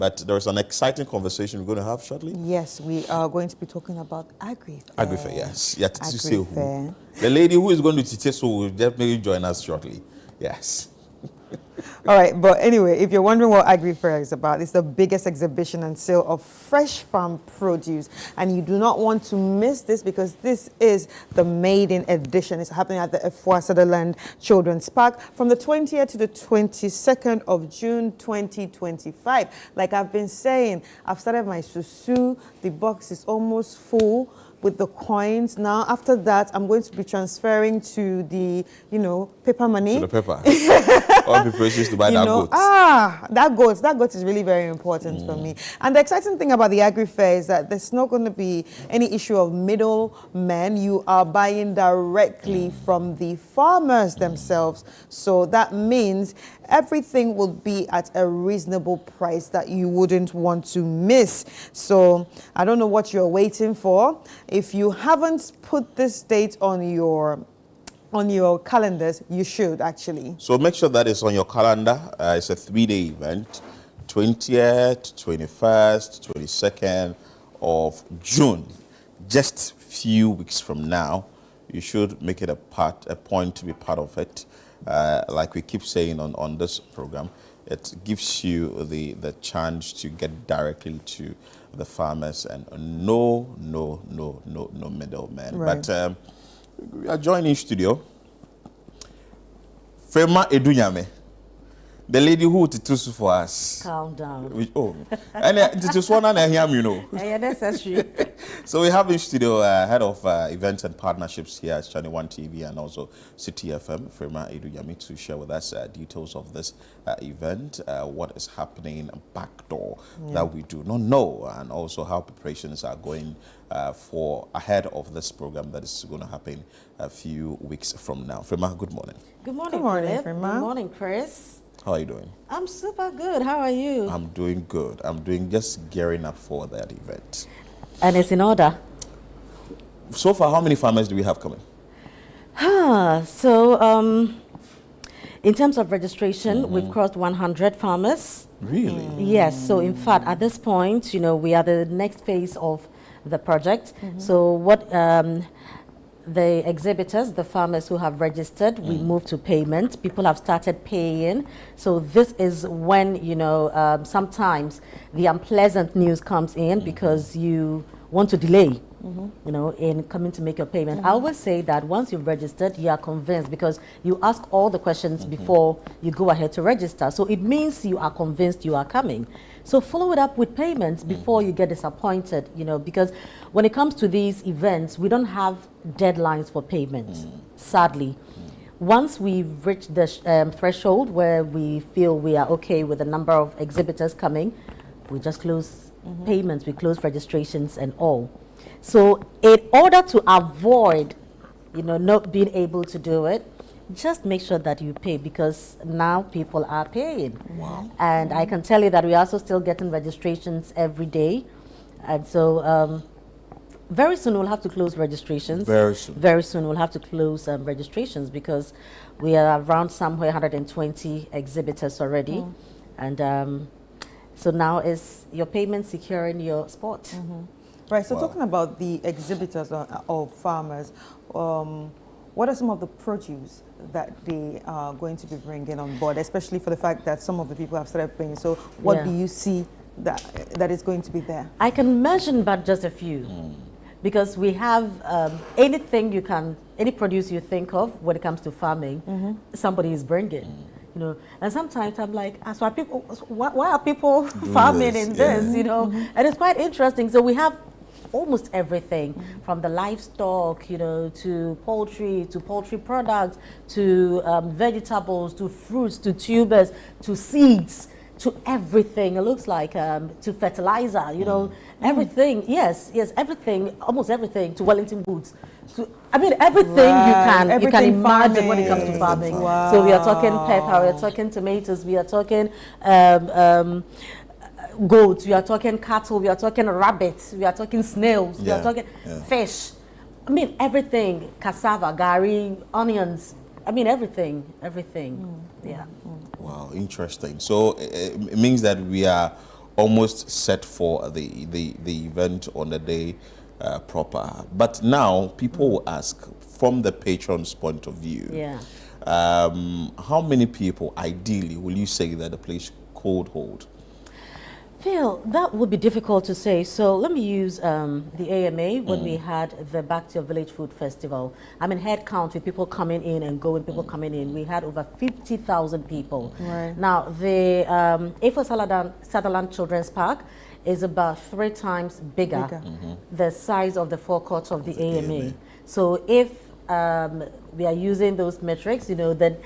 But there's an exciting conversation we're going to have shortly. Yes, we are going to be talking about AgriFair. AgriFair, yes. Yeah, AgriFair. The lady who is going to teach us will definitely join us shortly. Yes. All right, but anyway, if you're wondering what AgriFair is about, it's the biggest exhibition and sale of fresh farm produce. And you do not want to miss this because this is the maiden edition. It's happening at the Efua Sutherland Children's Park from the 20th to the 22nd of June 2025. Like I've been saying, I've started my susu. The box is almost full with the coins. Now, after that, I'm going to be transferring to the, paper money. To the paper. All preparations to buy that goat. That goat is really very important for me. And the exciting thing about the AgriFair is that there's not going to be any issue of middlemen. You are buying directly from the farmers themselves. So that means everything will be at a reasonable price that you wouldn't want to miss. So I don't know what you're waiting for. If you haven't put this date on your calendars, you should actually. So make sure that it's on your calendar. It's a 3-day event, 20th, 21st, 22nd of June. Just few weeks from now, you should make it a point to be part of it. Like we keep saying on this program, it gives you the chance to get directly to the farmers and no middleman. Right. But we are joining studio. Frema Edunyame, the lady who tutus for us. Calm down. And tutus one and him, Yeah, that's true. So we have in studio head of events and partnerships here at ChannelOne TV and also City FM, Frema Edunyame, to share with us details of this event, what is happening backdoor that we do not know, and also how preparations are going for ahead of this program that is going to happen a few weeks from now. Frema, good morning. Good morning, Good morning, Philip. Frema. Good morning, Chris. How are you doing? I'm super good. How are you? I'm doing good. I'm doing just gearing up for that event. And it's in order. So far, how many farmers do we have coming? So, in terms of registration, we've crossed 100 farmers. Really? Yes. So, in fact, at this point, we are the next phase of the project. So, what the exhibitors, the farmers who have registered, we move to payment. People have started paying. So this is when, sometimes the unpleasant news comes in because you want to delay, in coming to make your payment. I always say that once you've registered, you are convinced because you ask all the questions before you go ahead to register. So it means you are convinced you are coming. So follow it up with payments before you get disappointed, because when it comes to these events, we don't have deadlines for payments, sadly. Once we've reached the threshold where we feel we are okay with the number of exhibitors coming, we just close payments, we close registrations and all. So in order to avoid, not being able to do it, just make sure that you pay because now people are paying. Wow. And I can tell you that we're also still getting registrations every day. And so very soon we'll have to close registrations. Very soon. Very soon we'll have to close registrations because we are around somewhere 120 exhibitors already. And so now is your payment securing your spot. Right, so talking about the exhibitors or farmers, what are some of the produce that they are going to be bringing on board, especially for the fact that some of the people have started paying? So what do you see that is going to be there? I can mention but just a few because we have anything any produce you think of when it comes to farming, somebody is bringing. And sometimes I'm like, why are people farming in this, And it's quite interesting. So we have almost everything from the livestock, to poultry products, to vegetables, to fruits, to tubers, to seeds, to everything. It looks like to fertilizer, everything. Yes, everything, almost everything, to Wellington boots. Everything you can imagine when it comes to farming. Wow. So we are talking pepper, we are talking tomatoes, we are talking goats, we are talking cattle, we are talking rabbits, we are talking snails, we are talking fish. Everything, cassava, gari, onions, everything. Yeah. Wow, interesting. So it means that we are almost set for the event on the day proper. But now people will ask, from the patron's point of view, Yeah. How many people ideally will you say that the place could hold? Phil, that would be difficult to say. So let me use the AMA when we had the Back to Your Village Food Festival. I mean, head count with people coming in and going, people coming in. We had over 50,000 people. Right. Now, the A4 Sutherland Children's Park is about 3 times bigger. The size of the forecourt of the AMA. So if we are using those metrics, you know, then,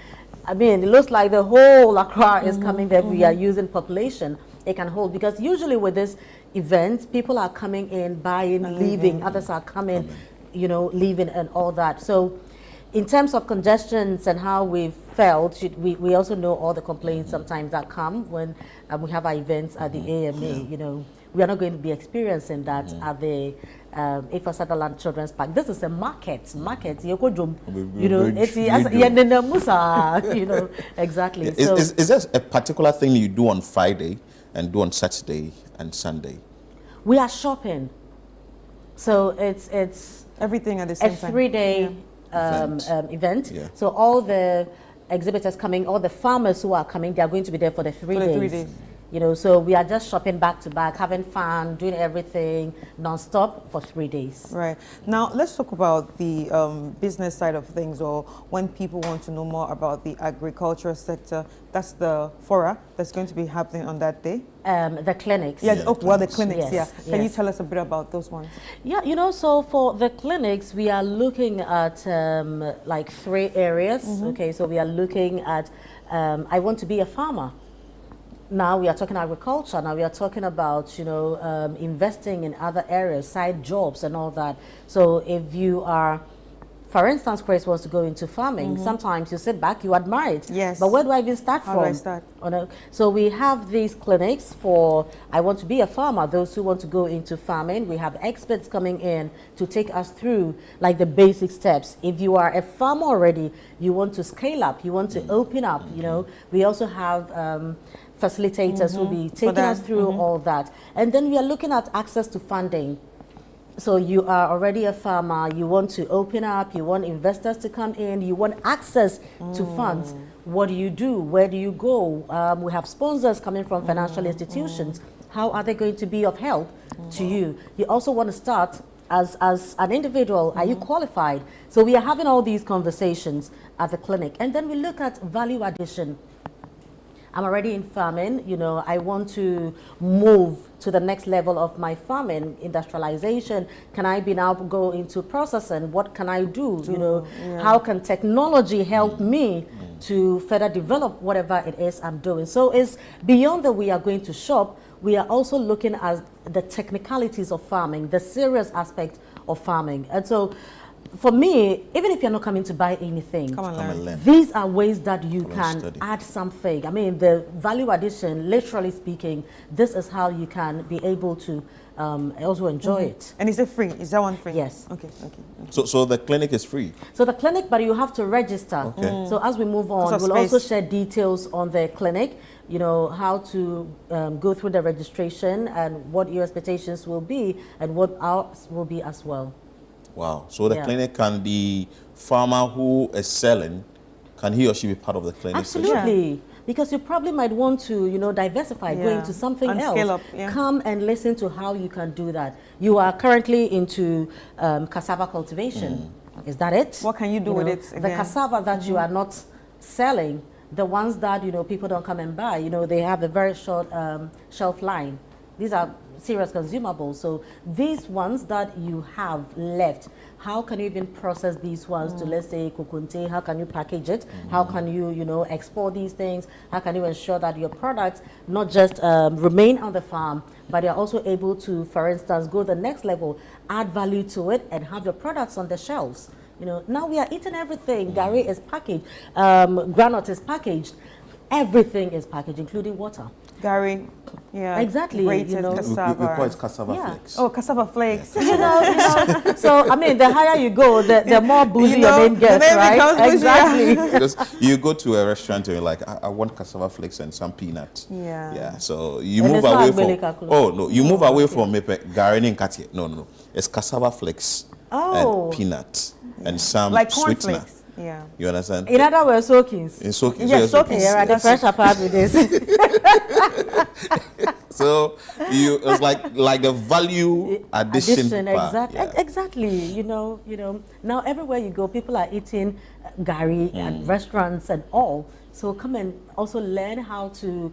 I mean, it looks like the whole Accra is coming there. We are using population. It can hold, because usually with this event, people are coming in, buying, leaving. Others are coming, you know, leaving and all that. So in terms of congestions and how we felt, we also know all the complaints sometimes that come when we have our events at the AMA. You know, we are not going to be experiencing that at the A4 Sutherland Children's Park. This is a market, you know, it's, you know, exactly. Is there a particular thing you do on Friday and do on Saturday and Sunday? We are shopping, so it's Everything at the same time. a 3-day event. Yeah. So all the exhibitors coming, all the farmers who are coming, they are going to be there for the 3 days. 3 days. You know, so we are just shopping back to back, having fun, doing everything non-stop for 3 days. Right. Now, let's talk about the business side of things, or when people want to know more about the agricultural sector. That's the fora that's going to be happening on that day. The clinics. Yeah, oh, well, the clinics, Yes, yeah. Can you yes. tell us a bit about those ones? Yeah, you know, so for the clinics, we are looking at like 3 areas. Okay, so we are looking at, I want to be a farmer. Now we are talking agriculture. Now we are talking about, you know, investing in other areas, side jobs and all that. So if you are, for instance, Grace wants to go into farming, sometimes you sit back, you admire it. Yes. But where do I even start How from? do I start? So we have these clinics for, I want to be a farmer, those who want to go into farming. We have experts coming in to take us through like the basic steps. If you are a farmer already, you want to scale up, you want to open up, you know. We also have facilitators who will be taking us through all that. And then we are looking at access to funding. So you are already a farmer, you want to open up, you want investors to come in, you want access to funds. What do you do? Where do you go? We have sponsors coming from financial institutions. How are they going to be of help to you? You also want to start as an individual. Are you qualified? So we are having all these conversations at the clinic. And then we look at value addition. I'm already in farming, you know, I want to move to the next level of my farming, industrialization. Can I be now go into processing? What can I do? You know, how can technology help me to further develop whatever it is I'm doing? So it's beyond that we are going to shop, we are also looking at the technicalities of farming, the serious aspect of farming. And so for me, even if you're not coming to buy anything, Come and learn. these are ways that you Come and can study. add something. I mean, the value addition, literally speaking, this is how you can be able to also enjoy it. And is it free? Is that one free? Yes. Okay, okay. So the clinic is free? So the clinic, but you have to register. Okay. So as we move on, Because of we'll also space. share details on the clinic, you know, how to go through the registration and what your expectations will be and what ours will be as well. Wow. So the Yeah. clinic can be farmer who is selling, can he or she be part of the clinic? Absolutely. Because you probably might want to, you know, diversify, go Yeah. into something And else. scale up, yeah. Come and listen to how you can do that. You are currently into cassava cultivation. Is that it? What can you do with know, it The again? cassava that you are not selling, the ones that, you know, people don't come and buy, you know, they have a very short shelf line. These are serious consumables. So these ones that you have left, how can you even process these ones to, let's say, kukunte? How can you package it? How can you, you know, export these things? How can you ensure that your products not just remain on the farm, but you're also able to, for instance, go the next level, add value to it, and have your products on the shelves? You know, now we are eating everything. Gari is packaged, granite is packaged. Everything is packaged, including water. Gary, yeah. Exactly, Grated you know. cassava. We call it cassava Yeah. flakes. Oh, cassava flakes. you know. So I mean, the higher you go, the more bougie your name the gets, name right? becomes bougie, Exactly. Because you go to a restaurant and you're like, I want cassava flakes and some peanuts. Yeah. Yeah. So you And move it's not away Agbele from. Kakulu. Oh no, you move away from Gary and Katia. No. It's cassava flakes Oh. and peanuts and some Like sweetener. cornflakes. Yeah. You understand? In other words, soakings. In soaking. Yeah, so soakings. Okay, right, the pressure part with this. So it's like the value addition part. Exactly. Yeah. Exactly. You know. Now everywhere you go, people are eating gari at restaurants and all. So come and also learn how to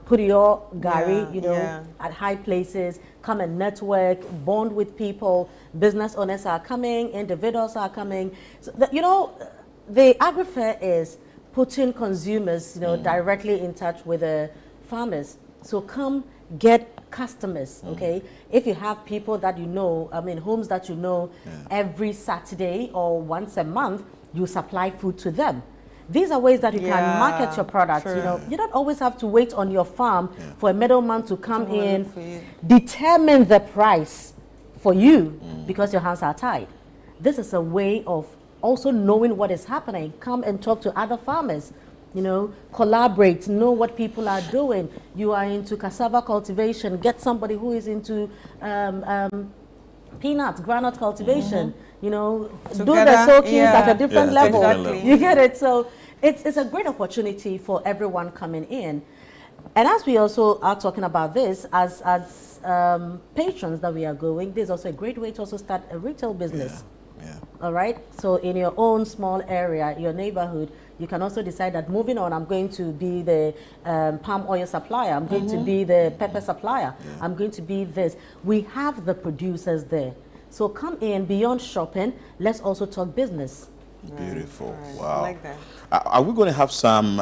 put your gari, at high places. Come and network, bond with people. Business owners are coming, individuals are coming. So the AgriFair is putting consumers, directly in touch with the farmers. So come get customers, okay? If you have people that homes that every Saturday or once a month, you supply food to them. These are ways that you can market your products. True. You don't always have to wait on your farm for a middleman to come in, determine the price for you because your hands are tied. This is a way of also knowing what is happening. Come and talk to other farmers. Collaborate, know what people are doing. You are into cassava cultivation, get somebody who is into peanuts, groundnut cultivation, do the soakings at a different level. Exactly. You get it? So it's a great opportunity for everyone coming in. And as we also are talking about this, as patrons that we are going, there's also a great way to also start a retail business. Yeah. All right. So in your own small area, your neighborhood, you can also decide that moving on, I'm going to be the palm oil supplier. I'm going to be the pepper supplier. I'm going to be this. We have the producers there. So come in beyond shopping. Let's also talk business. Beautiful. Right. Wow. I like that. Are we going to have some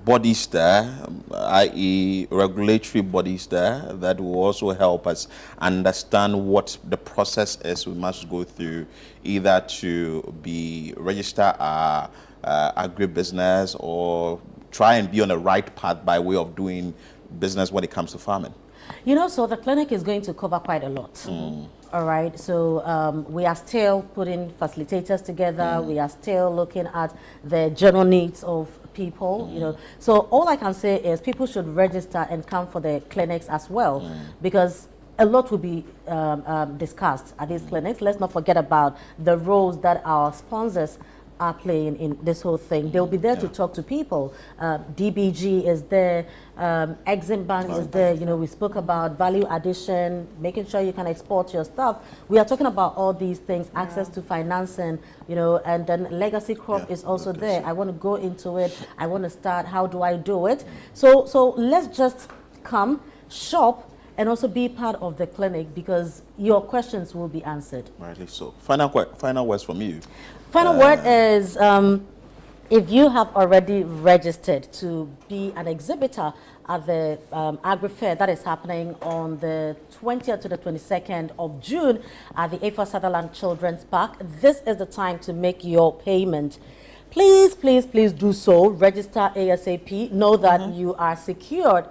bodies there, i.e. regulatory bodies there, that will also help us understand what the process is we must go through, either to be register our agribusiness or try and be on the right path by way of doing business when it comes to farming? So the clinic is going to cover quite a lot. All right, so we are still putting facilitators together. We are still looking at the general needs of people, So all I can say is people should register and come for the clinics as well, because a lot will be discussed at these clinics. Let's not forget about the roles that our sponsors are playing in this whole thing. They'll be there to talk to people. DBG is there, Exim Bank is there. We spoke about value addition, making sure you can export your stuff. We are talking about all these things, access to financing, and then Legacy Crop is also there. I want to go into it. I want to start. How do I do it? So let's just come, shop, and also be part of the clinic, because your questions will be answered. Rightly so. Final words from you. Final word is, if you have already registered to be an exhibitor at the AgriFair that is happening on the 20th to the 22nd of June at the A4 Sutherland Children's Park, this is the time to make your payment. Please, please, please do so. Register ASAP. Know that you are secured,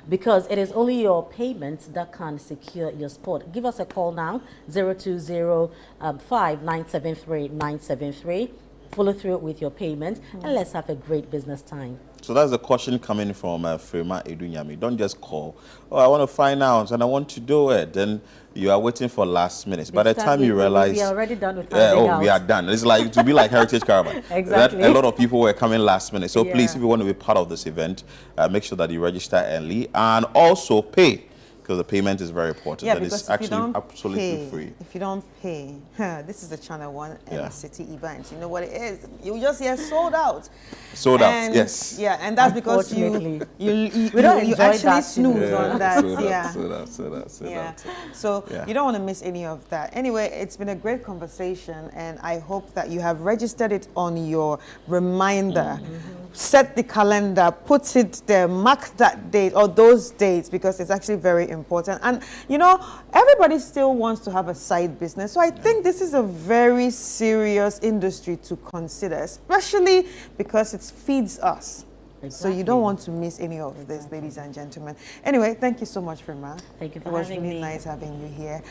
because it is only your payment that can secure your spot. Give us a call now, 020-5973-973. Follow through with your payment, and let's have a great business time. So that's the caution coming from Frema Edunyami. Don't just call, I want to find out and I want to do it. Then you are waiting for last minute. By the time you realize... We are already done with finding out. We are done. It's like to be like Heritage Caravan. Exactly. A lot of people were coming last minute. So please, if you want to be part of this event, make sure that you register early and also pay, because the payment is very important. Yeah, that because is actually absolutely free. If you don't pay, this is the ChannelOne City event. You know what it is? You just hear sold out. Sold out, yes. Yeah, and that's because you actually snooze on that. Sold out. So you don't want to miss any of that. Anyway, it's been a great conversation, and I hope that you have registered it on your reminder. Set the calendar, put it there, mark that date or those dates, because it's actually very important. And everybody still wants to have a side business, so I think this is a very serious industry to consider, especially because it feeds us. So you don't want to miss any of this, ladies and gentlemen. Anyway, thank you so much, Rima. Thank you for having me. It was having really me. nice having you here.